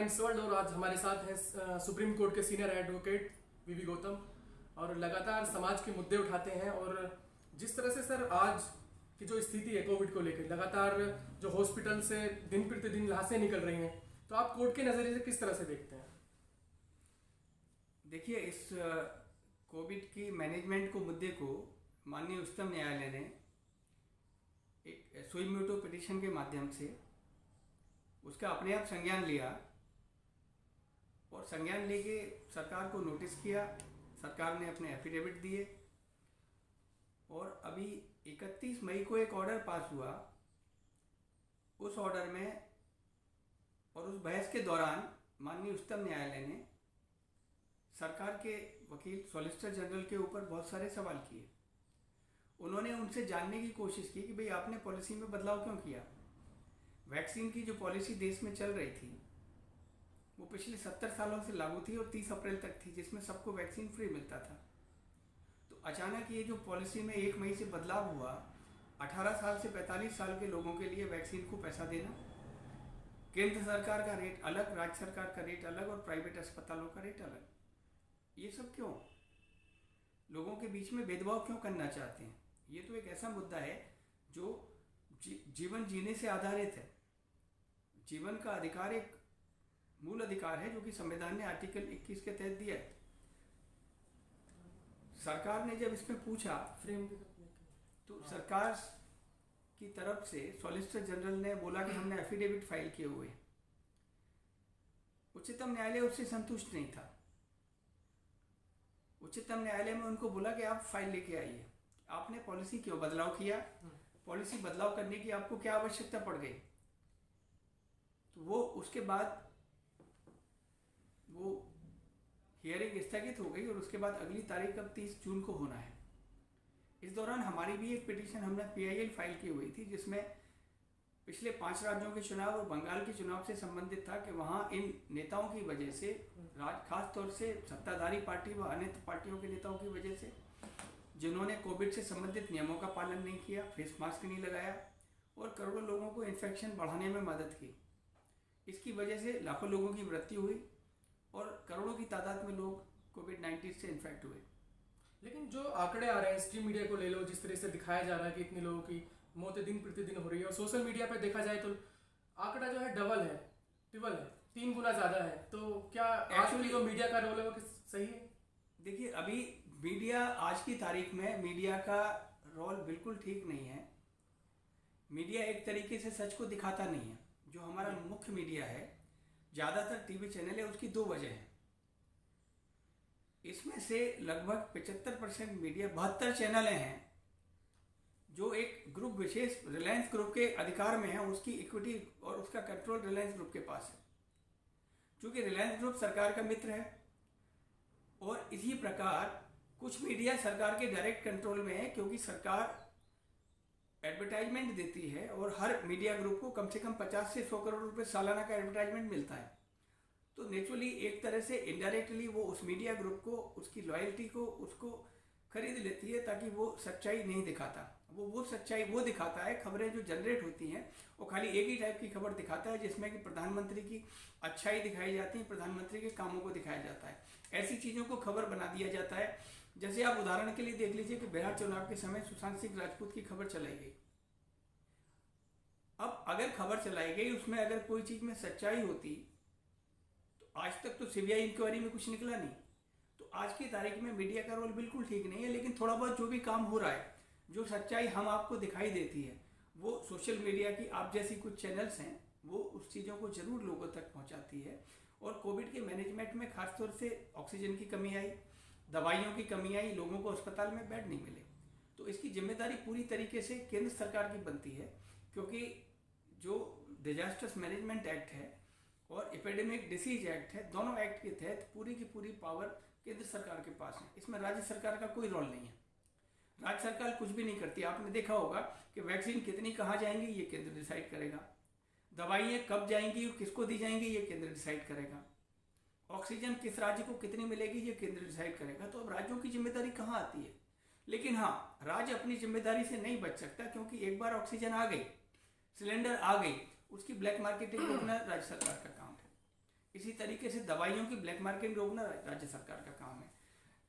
Times world और आज हमारे साथ हैं सुप्रीम कोर्ट के सीनियर एडवोकेट वीवी गौतम और लगातार समाज के मुद्दे उठाते हैं। और जिस तरह से सर आज की जो स्थिति है कोविड को लेकर, लगातार जो हॉस्पिटल से दिन प्रतिदिन लाशें निकल रही हैं, तो आप कोर्ट के नज़रिए से किस तरह से देखते हैं? देखिए, इस कोविड की मैनेजमेंट को मुद्दे को माननीय उच्चतम न्यायालय ने एक सुइमोटो पिटीशन के माध्यम से उसका अपने आप संज्ञान लिया और संज्ञान लेके सरकार को नोटिस किया। सरकार ने अपने एफिडेविट दिए और अभी 31 मई को एक ऑर्डर पास हुआ। उस ऑर्डर में और उस बहस के दौरान माननीय उच्चतम न्यायालय ने सरकार के वकील सॉलिसिटर जनरल के ऊपर बहुत सारे सवाल किए। उन्होंने उनसे जानने की कोशिश की कि भाई आपने पॉलिसी में बदलाव क्यों किया। वैक्सीन की जो पॉलिसी देश में चल रही थी वो पिछले 70 सालों से लागू थी और 30 अप्रैल तक थी, जिसमें सबको वैक्सीन फ्री मिलता था। तो अचानक ये जो पॉलिसी में 1 मई से बदलाव हुआ, 18 साल से 45 साल के लोगों के लिए वैक्सीन को पैसा देना, केंद्र सरकार का रेट अलग, राज्य सरकार का रेट अलग और प्राइवेट अस्पतालों का रेट अलग, ये सब क्यों? लोगों के बीच में भेदभाव क्यों करना चाहते हैं? ये तो एक ऐसा मुद्दा है जो जीवन जीने से आधारित है। जीवन का अधिकार एक मूल अधिकार है जो कि संविधान ने आर्टिकल 21 के तहत दिया है। सरकार ने जब इसमें पूछा तो सरकार की तरफ से सॉलिसिटर जनरल ने बोला कि हमने एफिडेविट फाइल किए हुए। उच्चतम न्यायालय उससे संतुष्ट नहीं था। उच्चतम न्यायालय में उनको बोला कि आप फाइल लेके आइए, आपने पॉलिसी क्यों बदलाव किया, पॉलिसी बदलाव करने की आपको क्या आवश्यकता पड़ गई। तो वो उसके बाद वो हियरिंग स्थगित हो गई और उसके बाद अगली तारीख अब 30 जून को होना है। इस दौरान हमारी भी एक पिटीशन हमने PIL फाइल की हुई थी, जिसमें पिछले 5 राज्यों के चुनाव और बंगाल के चुनाव से संबंधित था कि वहाँ इन नेताओं की वजह से, खास तौर से सत्ताधारी पार्टी व अन्य पार्टियों के नेताओं की वजह से, जिन्होंने कोविड से संबंधित नियमों का पालन नहीं किया, फेस मास्क नहीं लगाया और करोड़ों लोगों को इन्फेक्शन बढ़ाने में मदद की, इसकी वजह से लाखों लोगों की मृत्यु हुई और करोड़ों की तादाद में लोग कोविड-19 से इन्फेक्ट हुए। लेकिन जो आंकड़े आ रहे हैं, स्ट्रीम मीडिया को ले लो, जिस तरह से दिखाया जा रहा है कि इतने लोगों की मौतें दिन प्रतिदिन हो रही है और सोशल मीडिया पे देखा जाए तो आंकड़ा जो है डबल है, ट्रिपल है, 3 गुना ज़्यादा है। तो क्या एक्चुअली जो मीडिया का रोल है वो सही है? देखिए, अभी मीडिया आज की तारीख में मीडिया का रोल बिल्कुल ठीक नहीं है। मीडिया एक तरीके से सच को दिखाता नहीं है। जो हमारा मुख्य मीडिया है, ज़्यादातर टीवी चैनल है, उसकी 2 वजह है। इसमें से लगभग 75% मीडिया, 72 चैनल हैं जो एक ग्रुप विशेष रिलायंस ग्रुप के अधिकार में है। उसकी इक्विटी और उसका कंट्रोल रिलायंस ग्रुप के पास है, क्योंकि रिलायंस ग्रुप सरकार का मित्र है। और इसी प्रकार कुछ मीडिया सरकार के डायरेक्ट कंट्रोल में है, क्योंकि सरकार एडवर्टाइजमेंट देती है और हर मीडिया ग्रुप को कम से कम 50 से 100 करोड़ रुपए सालाना का एडवर्टाइजमेंट मिलता है। तो नेचुरली एक तरह से इनडायरेक्टली वो उस मीडिया ग्रुप को, उसकी लॉयल्टी को, उसको खरीद लेती है, ताकि वो सच्चाई नहीं दिखाता। वो सच्चाई वो दिखाता है, खबरें जो जनरेट होती हैं वो खाली एक ही टाइप की खबर दिखाता है, जिसमें कि प्रधानमंत्री की अच्छाई दिखाई जाती है, प्रधानमंत्री के कामों को दिखाया जाता है। ऐसी चीज़ों को खबर बना दिया जाता है। जैसे आप उदाहरण के लिए देख लीजिए कि बिहार चुनाव के समय सुशांत सिंह राजपूत की खबर चलाई गई। अब अगर खबर चलाई गई, उसमें अगर कोई चीज़ में सच्चाई होती तो आज तक तो CBI इंक्वायरी में कुछ निकला नहीं। तो आज की तारीख में मीडिया का रोल बिल्कुल ठीक नहीं है। लेकिन थोड़ा बहुत जो भी काम हो रहा है, जो सच्चाई हम आपको दिखाई देती है, वो सोशल मीडिया की आप जैसी कुछ चैनल्स हैं, वो उस चीज़ों को जरूर लोगों तक पहुंचाती है। और कोविड के मैनेजमेंट में खासतौर से ऑक्सीजन की कमी आई, दवाइयों की कमी आई, लोगों को अस्पताल में बेड नहीं मिले। तो इसकी जिम्मेदारी पूरी तरीके से केंद्र सरकार की बनती है, क्योंकि जो डिजास्टर्स मैनेजमेंट एक्ट है और एपिडेमिक डिसीज एक्ट है, दोनों एक्ट के तहत पूरी की पूरी पावर केंद्र सरकार के पास है। इसमें राज्य सरकार का कोई रोल नहीं है। राज्य सरकार कुछ भी नहीं करती। आपने देखा होगा कि वैक्सीन कितनी कहाँ जाएंगी ये केंद्र डिसाइड करेगा, दवाइयाँ कब जाएंगी और किसको दी जाएंगी ये केंद्र डिसाइड करेगा, ऑक्सीजन किस राज्य को कितनी मिलेगी ये केंद्र डिसाइड करेगा। तो अब राज्यों की जिम्मेदारी कहाँ आती है? लेकिन हाँ, राज्य अपनी जिम्मेदारी से नहीं बच सकता, क्योंकि एक बार ऑक्सीजन आ गई, सिलेंडर आ गई, उसकी ब्लैक मार्केटिंग रोकना राज्य सरकार का काम है। इसी तरीके से दवाइयों की ब्लैक मार्केटिंग रोकना राज्य सरकार का काम है।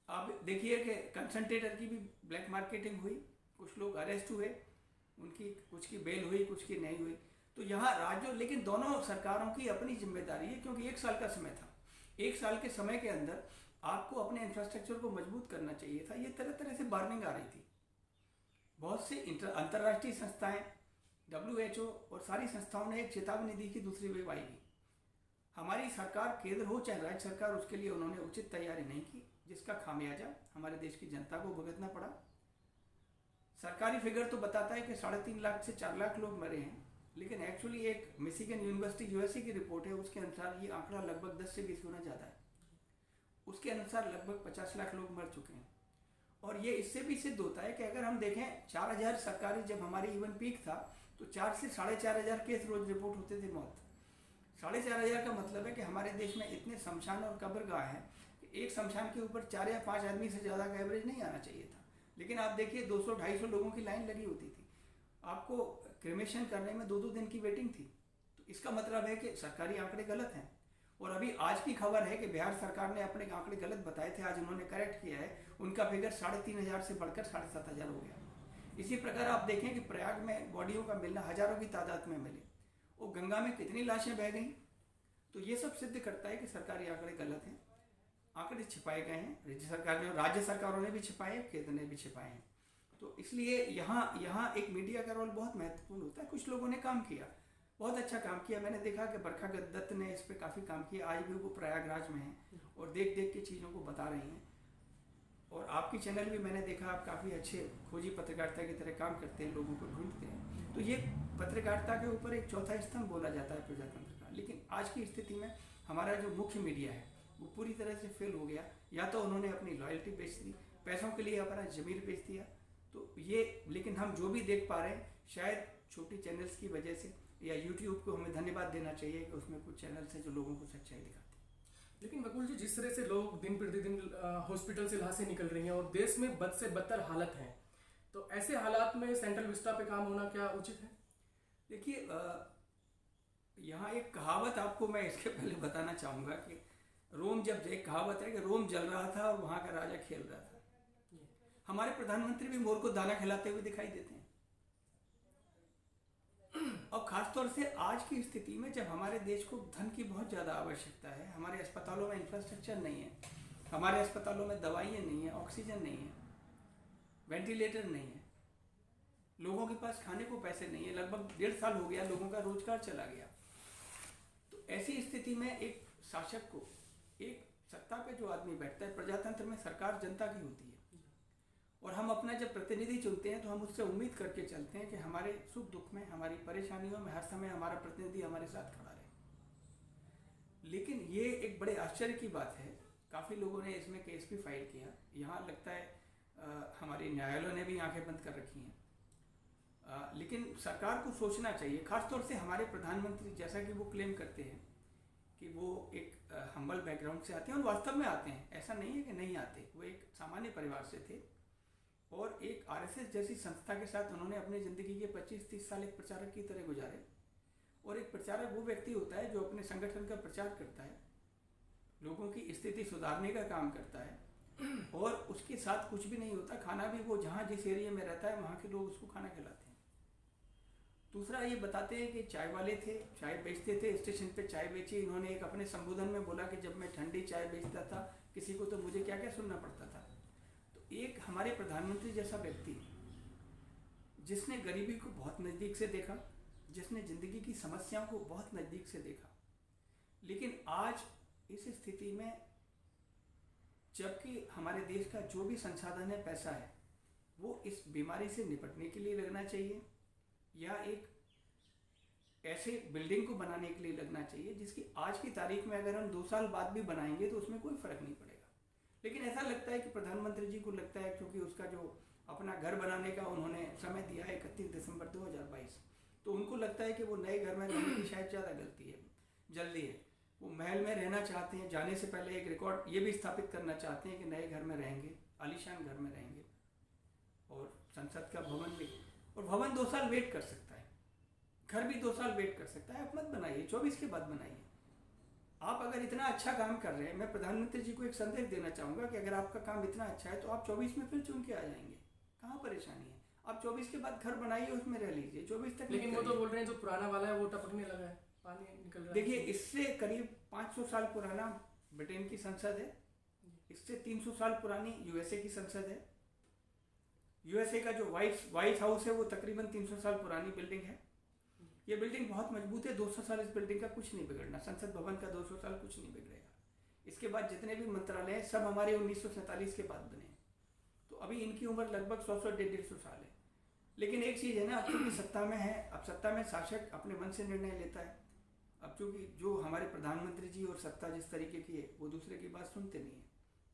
आप देखिए कि कंसंट्रेटर की भी ब्लैक मार्केटिंग हुई, कुछ लोग अरेस्ट हुए, उनकी कुछ की बेल हुई, कुछ की नहीं हुई। तो यहाँ राज्यों, लेकिन दोनों सरकारों की अपनी जिम्मेदारी है, क्योंकि 1 साल का समय था। 1 साल के समय के अंदर आपको अपने इंफ्रास्ट्रक्चर को मजबूत करना चाहिए था। ये तरह तरह से वार्निंग आ रही थी। बहुत से अंतर्राष्ट्रीय संस्थाएं, WHO और सारी संस्थाओं ने एक चेतावनी दी कि दूसरी वेव आएगी। हमारी सरकार, केंद्र हो चाहे राज्य सरकार, उसके लिए उन्होंने उचित तैयारी नहीं की, जिसका खामियाजा हमारे देश की जनता को भुगतना पड़ा। सरकारी फिगर तो बताता है कि 3.5 लाख से 4 लाख लोग मरे हैं, लेकिन एक्चुअली एक मिशिगन यूनिवर्सिटी USA की रिपोर्ट है, उसके अनुसार ये आंकड़ा लगभग 10 से 20 गुना ज़्यादा है। उसके अनुसार लगभग 50 लाख लोग मर चुके हैं। और ये इससे भी सिद्ध होता है कि अगर हम देखें 4000 सरकारी, जब हमारी इवन पीक था तो 4 से 4,500 केस रोज रिपोर्ट होते थे मौत। 4,500 का मतलब है कि हमारे देश में इतने शमशान और कब्रगाह हैं कि एक शमशान के ऊपर 4 या 5 आदमी से ज़्यादा का एवरेज नहीं आना चाहिए था। लेकिन आप देखिए 200-250 लोगों की लाइन लगी होती थी। आपको क्रेमेशन करने में 2-2 दिन की वेटिंग थी। तो इसका मतलब है कि सरकारी आंकड़े गलत हैं। और अभी आज की खबर है कि बिहार सरकार ने अपने आंकड़े गलत बताए थे, आज उन्होंने करेक्ट किया है। उनका फिगर 3,500 से बढ़कर 7,500 हो गया। इसी प्रकार आप देखें कि प्रयाग में बॉडियों का मिलना हजारों की तादाद में मिले, और गंगा में कितनी लाशें बह गई। तो ये सब सिद्ध करता है कि सरकारी आंकड़े गलत हैं, आंकड़े छिपाए गए हैं। राज्य सरकारों ने भी छिपाए, केंद्र ने भी छिपाए हैं। तो इसलिए यहाँ एक मीडिया का रोल बहुत महत्वपूर्ण होता है। कुछ लोगों ने काम किया, बहुत अच्छा काम किया। मैंने देखा कि बरखा दत्त ने इस पर काफ़ी काम किया। आज भी वो प्रयागराज में हैं और देख देख के चीज़ों को बता रही हैं। और आपकी चैनल भी मैंने देखा, आप काफ़ी अच्छे खोजी पत्रकारिता की तरह काम करते हैं, लोगों को ढूंढते हैं। तो ये पत्रकारिता के ऊपर एक चौथा स्तंभ बोला जाता है प्रजातंत्र का। लेकिन आज की स्थिति में हमारा जो मुख्य मीडिया है वो पूरी तरह से फेल हो गया। या तो उन्होंने अपनी लॉयल्टी बेच दी, पैसों के लिए अपना ज़मीर बेच दिया। तो ये, लेकिन हम जो भी देख पा रहे हैं शायद छोटी चैनल्स की वजह से, या यूट्यूब को हमें धन्यवाद देना चाहिए कि उसमें कुछ चैनल्स हैं जो लोगों को सच्चाई दिखाते हैं। लेकिन वकुल जी, जिस तरह से लोग दिन प्रतिदिन हॉस्पिटल से लाशें निकल रही हैं और देश में बद से बदतर हालत है, तो ऐसे हालात में सेंट्रल विस्टा पे काम होना क्या उचित है? देखिए, यहाँ एक कहावत आपको मैं इसके पहले बताना चाहूँगा कि रोम, जब एक कहावत है कि रोम जल रहा था और वहाँ का राजा खेल रहा था। हमारे प्रधानमंत्री भी मोर को दाना खिलाते हुए दिखाई देते हैं। और खासतौर से आज की स्थिति में जब हमारे देश को धन की बहुत ज़्यादा आवश्यकता है, हमारे अस्पतालों में इंफ्रास्ट्रक्चर नहीं है, हमारे अस्पतालों में दवाइयाँ नहीं है, ऑक्सीजन नहीं है, वेंटिलेटर नहीं है, लोगों के पास खाने को पैसे नहीं है, लगभग 1.5 साल हो गया लोगों का रोजगार चला गया। तो ऐसी स्थिति में एक शासक को, एक सत्ता पे जो आदमी बैठता है, प्रजातंत्र में सरकार जनता की होती है, और हम अपना जब प्रतिनिधि चुनते हैं तो हम उससे उम्मीद करके चलते हैं कि हमारे सुख दुख में, हमारी परेशानियों में हर समय हमारा प्रतिनिधि हमारे साथ खड़ा रहे। लेकिन ये एक बड़े आश्चर्य की बात है, काफ़ी लोगों ने इसमें केस भी फाइल किया। यहाँ लगता है हमारे न्यायालयों ने भी आंखें बंद कर रखी हैं। लेकिन सरकार को सोचना चाहिए, खासतौर से हमारे प्रधानमंत्री, जैसा कि वो क्लेम करते हैं कि वो एक हम्बल बैकग्राउंड से आते हैं, और वास्तव में आते हैं, ऐसा नहीं है कि नहीं आते। वो एक सामान्य परिवार से थे और एक RSS जैसी संस्था के साथ उन्होंने अपनी ज़िंदगी के 25-30 साल एक प्रचारक की तरह गुजारे। और एक प्रचारक वो व्यक्ति होता है जो अपने संगठन का प्रचार करता है, लोगों की स्थिति सुधारने का काम करता है, और उसके साथ कुछ भी नहीं होता। खाना भी वो जहाँ जिस एरिया में रहता है वहाँ के लोग उसको खाना खिलाते हैं। दूसरा ये बताते हैं कि चाय वाले थे, चाय बेचते थे, स्टेशन पे चाय बेची। इन्होंने एक अपने संबोधन में बोला कि जब मैं ठंडी चाय बेचता था किसी को तो मुझे क्या क्या सुनना पड़ता था। तो एक हमारे प्रधानमंत्री जैसा व्यक्ति जिसने गरीबी को बहुत नज़दीक से देखा, जिसने ज़िंदगी की समस्याओं को बहुत नज़दीक से देखा, लेकिन आज इस स्थिति में जबकि हमारे देश का जो भी संसाधन है, पैसा है, वो इस बीमारी से निपटने के लिए लगना चाहिए, या एक ऐसे बिल्डिंग को बनाने के लिए लगना चाहिए जिसकी आज की तारीख में अगर हम 2 साल बाद भी बनाएंगे तो उसमें कोई फ़र्क नहीं पड़ेगा। लेकिन ऐसा लगता है कि प्रधानमंत्री जी को लगता है, क्योंकि उसका जो अपना घर बनाने का उन्होंने समय दिया है 31 दिसंबर 2022, तो उनको लगता है कि वो नए घर में रहने की शायद ज़्यादा जल्दी है। वो महल में रहना चाहते हैं, जाने से पहले एक रिकॉर्ड ये भी स्थापित करना चाहते हैं कि नए घर में रहेंगे, आलीशान घर में रहेंगे, और संसद का भवन भी, और भवन 2 साल वेट कर सकता है, घर भी 2 साल वेट कर सकता है। आप मत बनाइए, 24 के बाद बनाइए। आप अगर इतना अच्छा काम कर रहे हैं, मैं प्रधानमंत्री जी को एक संदेश देना चाहूँगा कि अगर आपका काम इतना अच्छा है तो आप 24 में फिर चुन के आ जाएंगे, कहाँ परेशानी है। आप 24 के बाद घर बनाइए, उसमें रह लीजिए, 24 तक। लेकिन वो तो बोल रहे हैं जो पुराना वाला है वो टपकने लगा है, पानी निकल रहा है। देखिए, इससे करीब 500 साल पुराना ब्रिटेन की संसद है, इससे 300 साल पुरानी यूएसए की संसद है। यूएसए का जो व्हाइट हाउस है वो तकरीबन 300 साल पुरानी बिल्डिंग है। ये बिल्डिंग बहुत मजबूत है, 200 साल इस बिल्डिंग का कुछ नहीं बिगड़ना, संसद भवन का 200 साल कुछ नहीं बिगड़ेगा। इसके बाद जितने भी मंत्रालय हैं सब हमारे 1947 के बाद बने, तो अभी इनकी उम्र लगभग 100-150 साल है। लेकिन एक चीज़ है ना, अब चूँकि सत्ता में है, अब सत्ता में शासक अपने मन से निर्णय लेता है। अब चूँकि जो हमारे प्रधानमंत्री जी और सत्ता जिस तरीके की है वो दूसरे की बात सुनते नहीं है,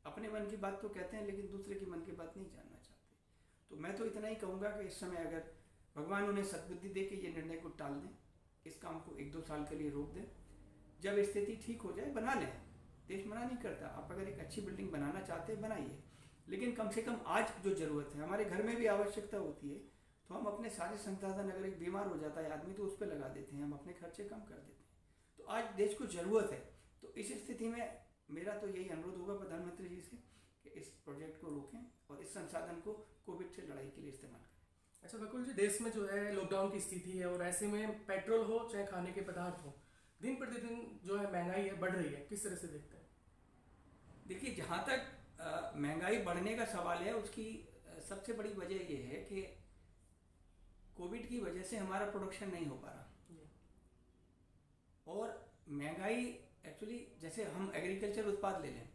अपने मन की बात तो कहते हैं लेकिन दूसरे की मन की बात नहीं जानना चाहते। तो मैं तो इतना ही कहूँगा कि इस समय अगर भगवान उन्हें सद्बुद्धि दे के ये निर्णय को टाल दें, इस काम को 1-2 साल के लिए रोक दें, जब स्थिति ठीक हो जाए बना लें। देश मना नहीं करता, आप अगर एक अच्छी बिल्डिंग बनाना चाहते हैं बनाइए, लेकिन कम से कम आज जो ज़रूरत है, हमारे घर में भी आवश्यकता होती है, तो हम अपने सारे संसाधन, अगर एक बीमार हो जाता है आदमी तो उस पर लगा देते हैं, हम अपने खर्चे कम कर देते हैं। तो आज देश को ज़रूरत है, तो इस स्थिति में मेरा तो यही अनुरोध होगा प्रधानमंत्री जी से कि इस प्रोजेक्ट को रोकें और इस संसाधन को कोविड से लड़ाई के लिए इस्तेमाल करें। अच्छा बकुल जी, देश में जो है लॉकडाउन की स्थिति है और ऐसे में पेट्रोल हो चाहे खाने के पदार्थ हो, दिन प्रतिदिन जो है महंगाई है बढ़ रही है, किस तरह से देखते हैं? देखिए, जहाँ तक महंगाई बढ़ने का सवाल है, उसकी सबसे बड़ी वजह ये है कि कोविड की वजह से हमारा प्रोडक्शन नहीं हो पा रहा। और महंगाई एक्चुअली, जैसे हम एग्रीकल्चर उत्पाद ले लें,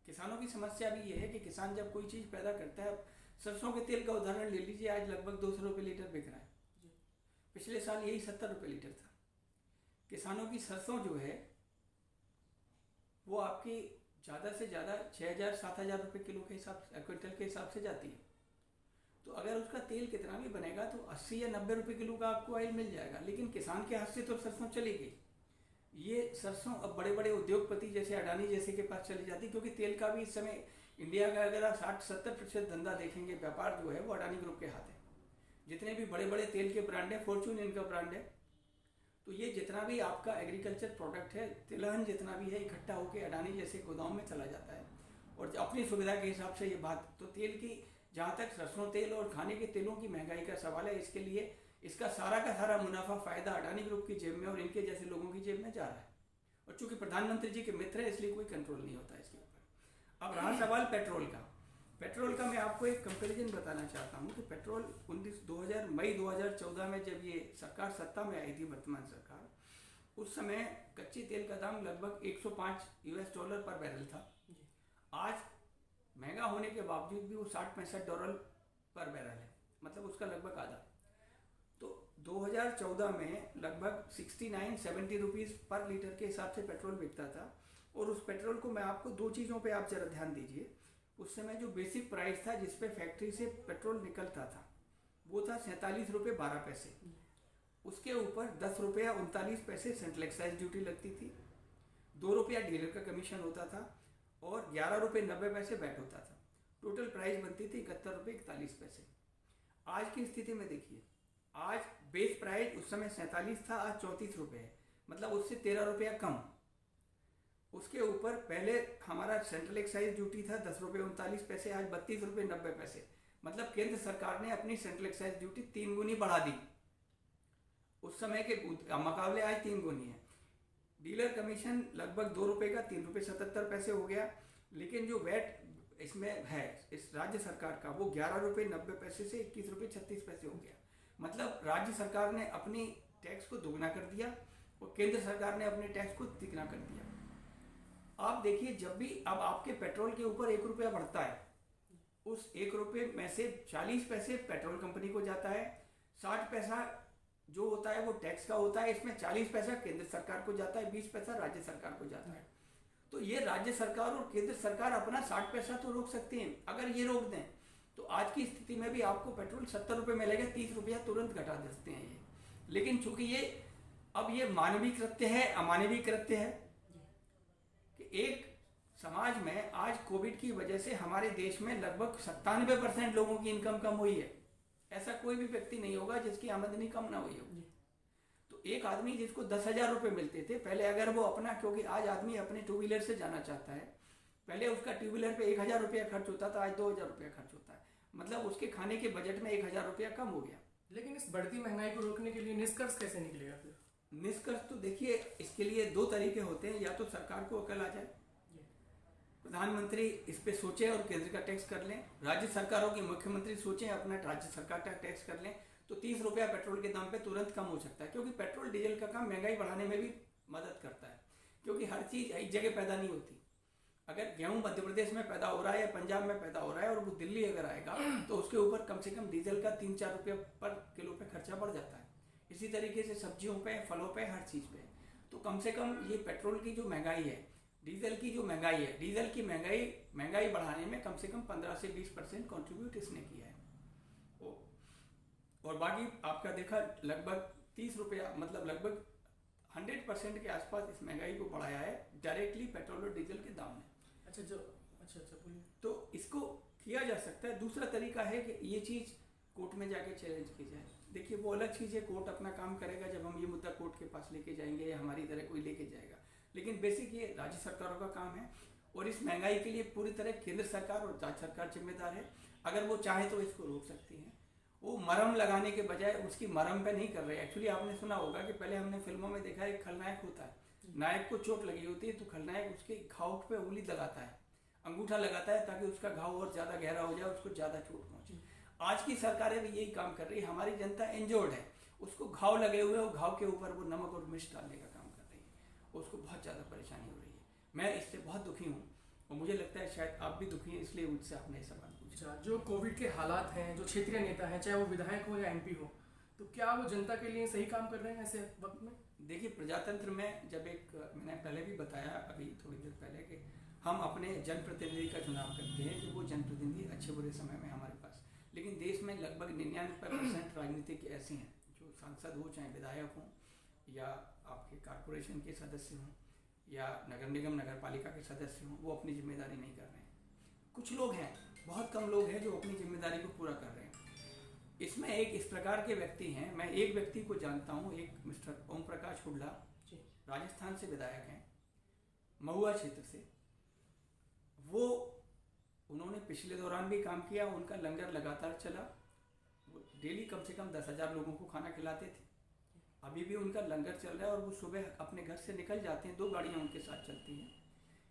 किसानों की समस्या भी ये है कि किसान जब कोई चीज़ पैदा करता है, सरसों के तेल का उदाहरण ले लीजिए, आज लगभग 200 रुपये लीटर बिक रहा है, पिछले साल यही 70 रुपये लीटर था। किसानों की सरसों जो है वो आपकी ज़्यादा से ज़्यादा 6,000-7,000 रुपये किलो के हिसाब से, क्विंटल के हिसाब से जाती है। तो अगर उसका तेल कितना भी बनेगा तो 80 या 90 रुपये किलो का आपको ऑयल मिल जाएगा, लेकिन किसान के हाथ से तो सरसों चली गई। ये सरसों अब बड़े बड़े उद्योगपति जैसे अडानी जैसे के पास चली जाती, क्योंकि तेल का भी इस समय इंडिया का अगर आप 60-70% धंधा देखेंगे, व्यापार जो है वो अडानी ग्रुप के हाथ है। जितने भी बड़े बड़े तेल के ब्रांड है, फॉर्चून इनका ब्रांड है। तो ये जितना भी आपका एग्रीकल्चर प्रोडक्ट है, तिलहन जितना भी है, इकट्ठा होकर अडानी जैसे गोदाम में चला जाता है और अपनी सुविधा के हिसाब से ये बात। तो तेल की, जहाँ तक सरसों तेल और खाने के तेलों की महंगाई का सवाल है, इसके लिए इसका सारा का सारा मुनाफा फ़ायदा अडानी ग्रुप की जेब में और इनके जैसे लोगों की जेब में जा रहा है। और चूंकि प्रधानमंत्री जी के मित्र है, इसलिए कोई कंट्रोल नहीं होता इसके ऊपर। अब रहा सवाल पेट्रोल का। पेट्रोल का मैं आपको एक कंपैरिजन बताना चाहता हूँ कि पेट्रोल मई 2014 में जब ये सरकार सत्ता में आई थी, वर्तमान सरकार, उस समय कच्चे तेल का दाम लगभग $105 पर बैरल था। आज महंगा होने के बावजूद भी वो $60-65 पर बैरल है, मतलब उसका लगभग आधा। तो 2014 में लगभग 69-70 रुपीज़ पर लीटर के हिसाब से पेट्रोल बिकता था। और उस पेट्रोल को, मैं आपको 2 चीज़ों पे आप जरा ध्यान दीजिए। उस समय जो बेसिक प्राइस था जिस पे फैक्ट्री से पेट्रोल निकलता था वो था 47 रुपये 12 पैसे। उसके ऊपर 10 रुपया 39 पैसे सेंट्रल एक्साइज ड्यूटी लगती थी, 2 रुपया डीलर का कमीशन होता था और 11 रुपये 90 पैसे वैट होता था। टोटल प्राइस बनती थी 71 रुपये 41 पैसे। आज की स्थिति में देखिए, आज बेस प्राइस उस समय 47 था, आज 34 रुपये है, मतलब उससे 13 रुपया कम। उसके ऊपर पहले हमारा सेंट्रल एक्साइज ड्यूटी था 10 रुपये 39 पैसे, आज 32 रुपये 90 पैसे, मतलब केंद्र सरकार ने अपनी सेंट्रल एक्साइज ड्यूटी 3 गुनी बढ़ा दी। उस समय के मुकाबले आज 3 गुनी है। डीलर कमीशन लगभग 2 रुपये का 3 रुपये 77 पैसे हो गया। लेकिन जो वैट इसमें है इस राज्य सरकार का, वो 11 रुपये 90 पैसे से 21 रुपये 36 पैसे हो गया। मतलब राज्य सरकार ने अपनी टैक्स को दोगुना कर दिया और केंद्र सरकार ने अपने टैक्स को तिगुना कर दिया। आप देखिए, जब भी अब आपके पेट्रोल के ऊपर 1 रुपया बढ़ता है, उस 1 रुपये में से 40 पैसे पेट्रोल कंपनी को जाता है, 60 पैसा जो होता है वो टैक्स का होता है, इसमें 40 पैसा केंद्र सरकार को जाता है, 20 पैसा राज्य सरकार को जाता है। तो ये राज्य सरकार और केंद्र सरकार अपना 60 पैसा तो रोक सकती हैं। अगर ये रोक दें तो आज की स्थिति में भी आपको पेट्रोल 70 रुपये मिलेगा, 30 रुपया तुरंत घटा देते हैं ये। लेकिन चूंकि ये अब ये मानवीय कृत्य है, अमानवीय कृत्य है कि एक समाज में आज कोविड की वजह से हमारे देश में लगभग 97% लोगों की इनकम कम हुई है। ऐसा कोई भी व्यक्ति नहीं होगा जिसकी आमदनी कम ना हुई होगी। तो एक आदमी जिसको 10,000 रुपये मिलते थे पहले, अगर वो अपना, क्योंकि आज आदमी अपने टू व्हीलर से जाना चाहता है, पहले उसका टू व्हीलर पे 1,000 रुपया खर्च होता था, आज 2,000 रुपया खर्च होता है। मतलब उसके खाने के बजट में 1,000 रुपया कम हो गया। लेकिन इस बढ़ती महंगाई को रोकने के लिए निष्कर्ष कैसे निकलेगा फिर? निष्कर्ष तो देखिए, इसके लिए दो तरीके होते हैं। या तो सरकार को अकल आ जाए, प्रधानमंत्री इस पे सोचे और केंद्र का टैक्स कर लें, राज्य सरकारों के मुख्यमंत्री सोचें अपना राज्य सरकार का टैक्स कर लें, तो 30 रुपया पेट्रोल के दाम पे तुरंत कम हो सकता है। क्योंकि पेट्रोल डीजल का काम महंगाई बढ़ाने में भी मदद करता है, क्योंकि हर चीज़ एक जगह पैदा नहीं होती। अगर गेहूं मध्य प्रदेश में पैदा हो रहा है या पंजाब में पैदा हो रहा है और वो दिल्ली अगर आएगा तो उसके ऊपर कम से कम डीजल का 3-4 रुपये पर किलो पे खर्चा बढ़ जाता है। इसी तरीके से सब्जियों पे, फलों पे, हर चीज़ पे। तो कम से कम ये पेट्रोल की जो महंगाई है, डीजल की जो महंगाई है, डीजल की महंगाई बढ़ाने में कम से कम 15 से 20% कॉन्ट्रीब्यूट इसने किया है। और बाकी आपका देखा लगभग 30 रुपया, मतलब लगभग 100% के आसपास इस महंगाई को बढ़ाया है डायरेक्टली पेट्रोल और डीजल के दाम ने। अच्छा बोलिए। तो इसको किया जा सकता है। दूसरा तरीका है कि ये चीज़ कोर्ट में जाके चैलेंज की जाए। देखिए वो अलग चीज़ है, कोर्ट अपना काम करेगा जब हम ये मुद्दा कोर्ट के पास लेके जाएंगे या हमारी तरह कोई लेके जाएगा। लेकिन बेसिक ये राज्य सरकारों का काम है और इस महंगाई के लिए पूरी तरह केंद्र सरकार और राज्य सरकार जिम्मेदार है। अगर वो चाहे तो इसको रोक सकती है। वो मरहम लगाने के बजाय उसकी मरहम पे नहीं कर रहे। एक्चुअली आपने सुना होगा कि पहले हमने फिल्मों में देखा है, एक खलनायक होता है, नायक को चोट लगी होती है तो खलनायक उसके घाव पे उंगली लगाता है, अंगूठा लगाता है ताकि उसका घाव और ज़्यादा गहरा हो जाए, उसको ज़्यादा चोट पहुँचे। आज की सरकारें भी यही काम कर रही है। हमारी जनता इंजोर्ड है, उसको घाव लगे हुए और घाव के ऊपर वो नमक और मिर्च डालने का काम कर रही है, उसको बहुत ज़्यादा परेशानी हो रही है। मैं इससे बहुत दुखी हूँ और मुझे लगता है शायद आप भी दुखी हैं, इसलिए मुझसे आपने ये सवाल पूछा। जो कोविड के हालात हैं, जो क्षेत्रीय नेता हैं, चाहे वो विधायक हो या MP हो, तो क्या वो जनता के लिए सही काम कर रहे हैं ऐसे वक्त में? देखिए प्रजातंत्र में जब मैंने पहले भी बताया अभी थोड़ी देर पहले कि हम अपने जनप्रतिनिधि का चुनाव करते हैं कि वो जनप्रतिनिधि अच्छे बुरे समय में हमारे पास, लेकिन देश में लगभग 99% राजनीतिक ऐसे हैं जो सांसद हो, चाहे विधायक हों या आपके कॉरपोरेशन के सदस्य हों या नगर निगम नगर पालिका के सदस्य हों, वो अपनी जिम्मेदारी नहीं कर रहे हैं। कुछ लोग हैं, बहुत कम लोग हैं जो अपनी जिम्मेदारी को पूरा कर रहे हैं। इसमें एक इस प्रकार के व्यक्ति हैं, मैं एक व्यक्ति को जानता हूँ, एक मिस्टर ओम प्रकाश हुड्डा, राजस्थान से विधायक हैं, महुआ क्षेत्र से। वो उन्होंने पिछले दौरान भी काम किया, उनका लंगर लगातार चला, वो डेली कम से कम 10,000 लोगों को खाना खिलाते थे। अभी भी उनका लंगर चल रहा है और वो सुबह अपने घर से निकल जाते हैं, 2 गाड़ियाँ उनके साथ चलती हैं।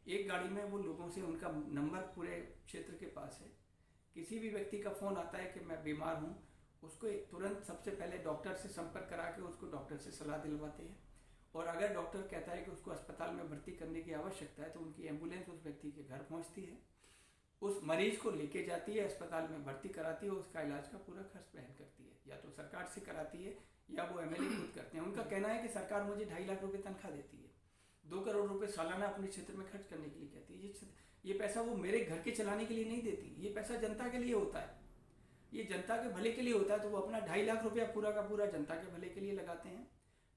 एक गाड़ी में वो लोगों से, उनका नंबर पूरे क्षेत्र के पास है, किसी भी व्यक्ति का फ़ोन आता है कि मैं बीमार हूँ, उसको तुरंत सबसे पहले डॉक्टर से संपर्क करा के उसको डॉक्टर से सलाह दिलवाते हैं। और अगर डॉक्टर कहता है कि उसको अस्पताल में भर्ती करने की आवश्यकता है तो उनकी एम्बुलेंस उस व्यक्ति के घर पहुंचती है, उस मरीज को लेके जाती है, अस्पताल में भर्ती कराती है, उसका इलाज का पूरा खर्च वहन करती है। या तो सरकार से कराती है या वो MLA खुद करते हैं। उनका कहना है कि सरकार मुझे 2.5 लाख रुपये तनख्वाह देती है, 2 करोड़ रुपये सालाना अपने क्षेत्र में खर्च करने के लिए कहती है। ये पैसा वो मेरे घर के चलाने के लिए नहीं देती, ये पैसा जनता के लिए होता है, ये जनता के भले के लिए होता है। तो वो अपना 2.5 लाख रुपया पूरा का पूरा जनता के भले के लिए लगाते हैं।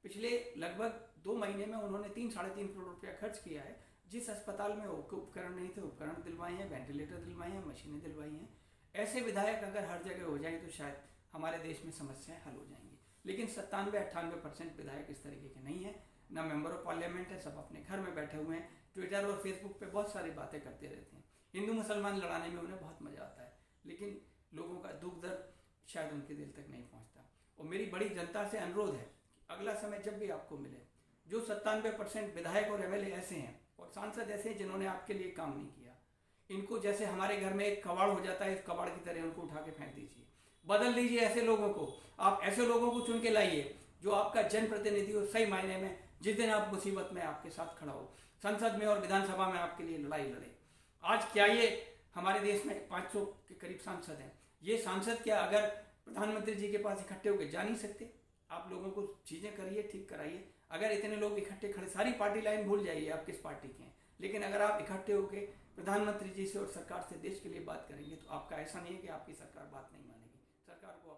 पिछले लगभग 2 महीने में उन्होंने 3-3.5 करोड़ रुपया खर्च किया है। जिस अस्पताल में उपकरण नहीं थे, उपकरण दिलवाए हैं, वेंटिलेटर दिलवाए हैं, मशीनें दिलवाई हैं। ऐसे विधायक अगर हर जगह हो जाए तो शायद हमारे देश में समस्याएं हल हो जाएंगी। लेकिन 97-98% विधायक इस तरीके के नहीं है, ना मेंबर ऑफ पार्लियामेंट है, सब अपने घर में बैठे हुए हैं, ट्विटर और फेसबुक पे बहुत सारी बातें करते रहते हैं। हिंदू मुसलमान लड़ाने में उन्हें बहुत मजा आता है, लेकिन लोगों का दुख दर्द शायद उनके दिल तक नहीं पहुंचता। और मेरी बड़ी जनता से अनुरोध है कि अगला समय जब भी आपको मिले, जो 97% विधायक और MLA ऐसे हैं और सांसद ऐसे हैं जिन्होंने आपके लिए काम नहीं किया, इनको जैसे हमारे घर में एक कबाड़ हो जाता है, इस कबाड़ की तरह उनको उठा के फेंक दीजिए, बदल दीजिए ऐसे लोगों को। आप ऐसे लोगों को चुन के लाइए जो आपका जनप्रतिनिधि हो, सही मायने में जिस दिन आप मुसीबत में आपके साथ खड़ा हो, संसद में और विधानसभा में आपके लिए लड़ाई लड़े। आज क्या ये हमारे देश में 500 के करीब सांसद हैं, ये सांसद क्या अगर प्रधानमंत्री जी के पास इकट्ठे होकर जा नहीं सकते? आप लोगों को चीज़ें करिए, ठीक कराइए। अगर इतने लोग इकट्ठे खड़े, सारी पार्टी लाइन भूल जाइए आप किस पार्टी के हैं, लेकिन अगर आप इकट्ठे होकर प्रधानमंत्री जी से और सरकार से देश के लिए बात करेंगे तो आपका ऐसा नहीं है कि आपकी सरकार बात नहीं मानेगी। सरकार को